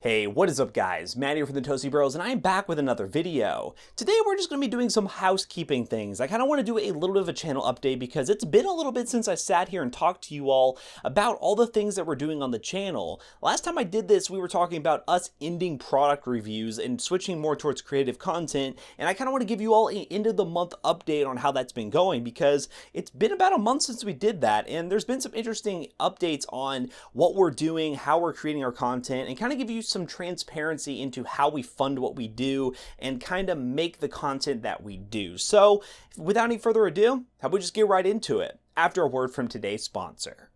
Hey, what is up guys? Matt here from the Toasty Bros, and I am back with another video. Today we're just going to be doing some housekeeping things. I kind of want to do a little bit of a channel update because it's been a little bit since I sat here and talked to you all about all the things that we're doing on the channel. Last time I did this, we were talking about us ending product reviews and switching more towards creative content, and I kind of want to give you all an end of the month update on how that's been going because it's been about a month since we did that, and there's been some interesting updates on what we're doing, how we're creating our content, and kind of give you some transparency into how we fund what we do and kind of make the content that we do. So without any further ado, how about we just get right into it after a word from today's sponsor.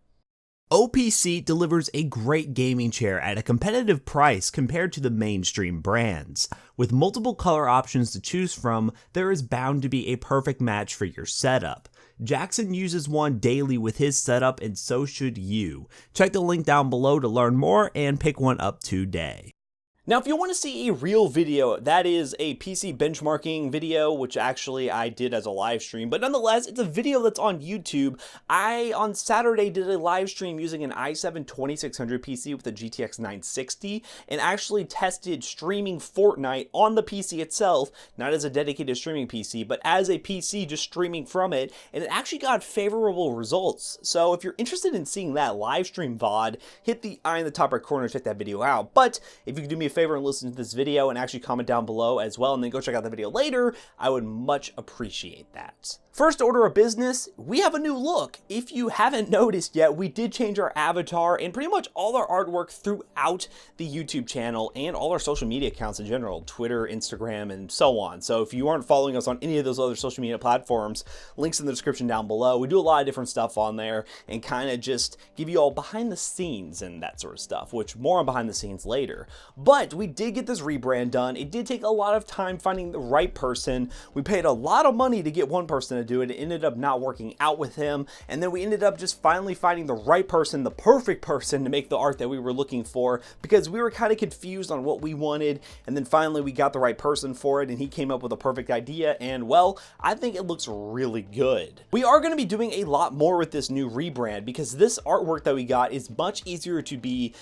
OPC delivers a great gaming chair at a competitive price compared to the mainstream brands. With multiple color options to choose from, there is bound to be a perfect match for your setup. Jackson uses one daily with his setup, and so should you. Check the link down below to learn more and pick one up today. Now, if you want to see a real video, that is a PC benchmarking video, which actually I did as a live stream, but nonetheless, it's a video that's on YouTube. I, on Saturday, did a live stream using an i7-2600 PC with a GTX 960, and actually tested streaming Fortnite on the PC itself, not as a dedicated streaming PC, but as a PC just streaming from it, and it actually got favorable results. So if you're interested in seeing that live stream VOD, hit the eye in the top right corner to check that video out. But if you could do me a favor and listen to this video and actually comment down below as well, and then go check out the video later, I would much appreciate that. First order of business, we have a new look. If you haven't noticed yet, we did change our avatar and pretty much all our artwork throughout the YouTube channel and all our social media accounts in general, Twitter, Instagram, and so on. So if you aren't following us on any of those other social media platforms, links in the description down below. We do a lot of different stuff on there and kind of just give you all behind the scenes and that sort of stuff, which more on behind the scenes later. But we did get this rebrand done. It did take a lot of time finding the right person. We paid a lot of money to get one person to do it. It ended up not working out with him, and then we ended up just finally finding the right person, the perfect person to make the art that we were looking for, because we were kind of confused on what we wanted, and then finally we got the right person for it, and he came up with a perfect idea, and well, I think it looks really good. We are going to be doing a lot more with this new rebrand because this artwork that we got is much easier to be,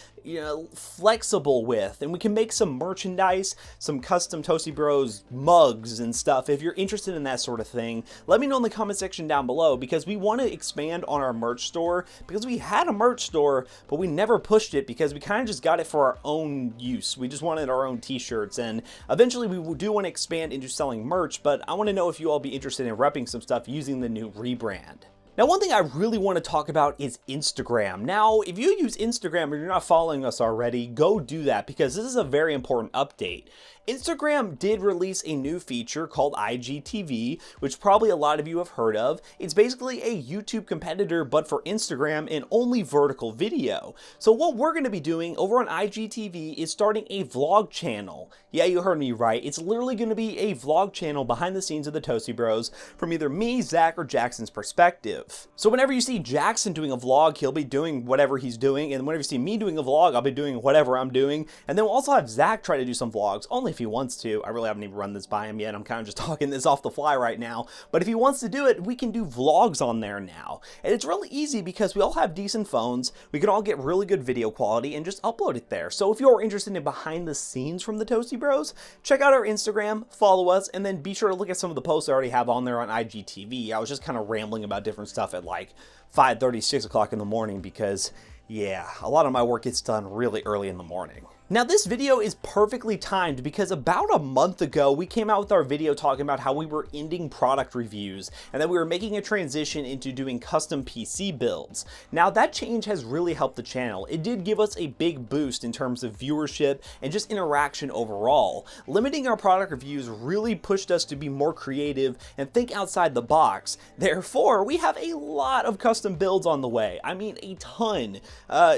flexible with, and we can make some merchandise, some custom Toasty Bros mugs and stuff. If you're interested in that sort of thing, let me know in the comment section down below, because we want to expand on our merch store, because we had a merch store but we never pushed it because we kind of just got it for our own use. We just wanted our own t-shirts, and eventually we do want to expand into selling merch, but I want to know if you all be interested in repping some stuff using the new rebrand. Now, one thing I really want to talk about is Instagram. Now, if you use Instagram or you're not following us already, go do that because this is a very important update. Instagram did release a new feature called IGTV, which probably a lot of you have heard of. It's basically a YouTube competitor, but for Instagram and only vertical video. So what we're going to be doing over on IGTV is starting a vlog channel. Yeah, you heard me right. It's literally going to be a vlog channel behind the scenes of the Toasty Bros from either me, Zach, or Jackson's perspective. So whenever you see Jackson doing a vlog, he'll be doing whatever he's doing, and whenever you see me doing a vlog, I'll be doing whatever I'm doing. And then we'll also have Zach try to do some vlogs, only if he wants to. I really haven't even run this by him yet. I'm kind of just talking this off the fly right now. But if he wants to do it, we can do vlogs on there now. And it's really easy because we all have decent phones. We can all get really good video quality and just upload it there. So if you're interested in behind the scenes from the Toasty Bros, check out our Instagram, follow us, and then be sure to look at some of the posts I already have on there on IGTV. I was just kind of rambling about different stuff at like 5:30, 6 o'clock in the morning because, yeah, a lot of my work gets done really early in the morning. Now, this video is perfectly timed because about a month ago, we came out with our video talking about how we were ending product reviews and that we were making a transition into doing custom PC builds. Now, that change has really helped the channel. It did give us a big boost in terms of viewership and just interaction overall. Limiting our product reviews really pushed us to be more creative and think outside the box. Therefore, we have a lot of custom builds on the way. I mean, a ton.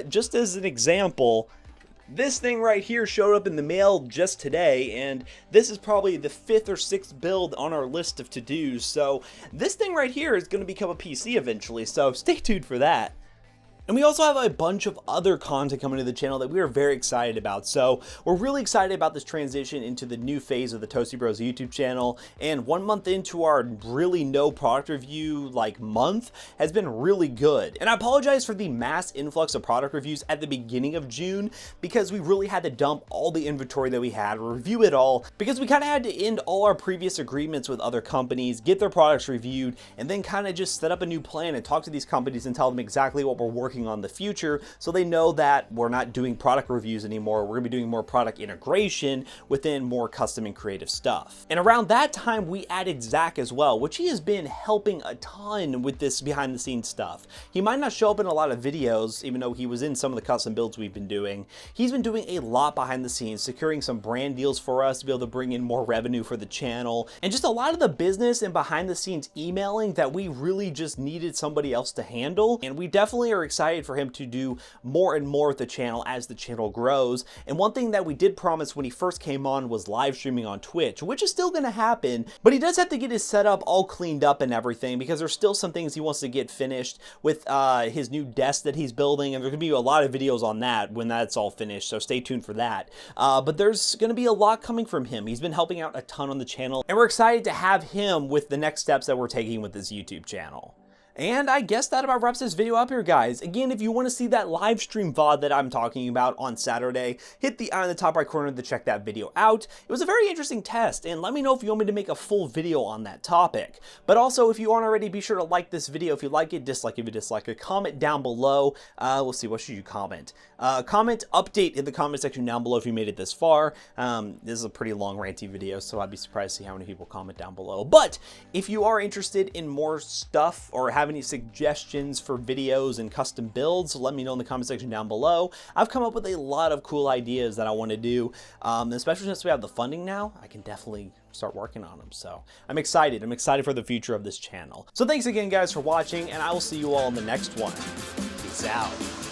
Just as an example, this thing right here showed up in the mail just today, and this is probably the 5th or 6th build on our list of to-dos. So this thing right here is going to become a PC eventually, so stay tuned for that. And we also have a bunch of other content coming to the channel that we are very excited about. So we're really excited about this transition into the new phase of the Toasty Bros YouTube channel. And 1 month into our really no product review month has been really good. And I apologize for the mass influx of product reviews at the beginning of June, because we really had to dump all the inventory that we had, review it all, because we kind of had to end all our previous agreements with other companies, get their products reviewed, and then kind of just set up a new plan and talk to these companies and tell them exactly what we're working on the future, so they know that we're not doing product reviews anymore. We're gonna be doing more product integration within more custom and creative stuff. And around that time, we added Zach as well, which he has been helping a ton with this behind the scenes stuff. He might not show up in a lot of videos, even though he was in some of the custom builds we've been doing. He's been doing a lot behind the scenes, securing some brand deals for us to be able to bring in more revenue for the channel, and just a lot of the business and behind the scenes emailing that we really just needed somebody else to handle. And we definitely are excited for him to do more and more with the channel as the channel grows. And one thing that we did promise when he first came on was live streaming on Twitch, which is still going to happen, but he does have to get his setup all cleaned up and everything, because there's still some things he wants to get finished with his new desk that he's building, and there's going to be a lot of videos on that when that's all finished, so stay tuned for that. But there's going to be a lot coming from him. He's been helping out a ton on the channel, and we're excited to have him with the next steps that we're taking with this YouTube channel. And I guess that about wraps this video up here, guys. Again, if you want to see that live stream VOD that I'm talking about on Saturday, hit the eye in the top right corner to check that video out. It was a very interesting test, and let me know if you want me to make a full video on that topic. But also, if you aren't already, be sure to like this video if you like it, dislike if you dislike it, comment down below. We'll see, what should you comment? Comment update in the comment section down below if you made it this far. This is a pretty long ranty video, so I'd be surprised to see how many people comment down below. But if you are interested in more stuff or have any suggestions for videos and custom builds, let me know in the comment section down below. I've come up with a lot of cool ideas that I want to do, especially since we have the funding now. I can definitely start working on them, so I'm excited. I'm excited for the future of this channel. So thanks again, guys, for watching, and I will see you all in the next one. Peace out.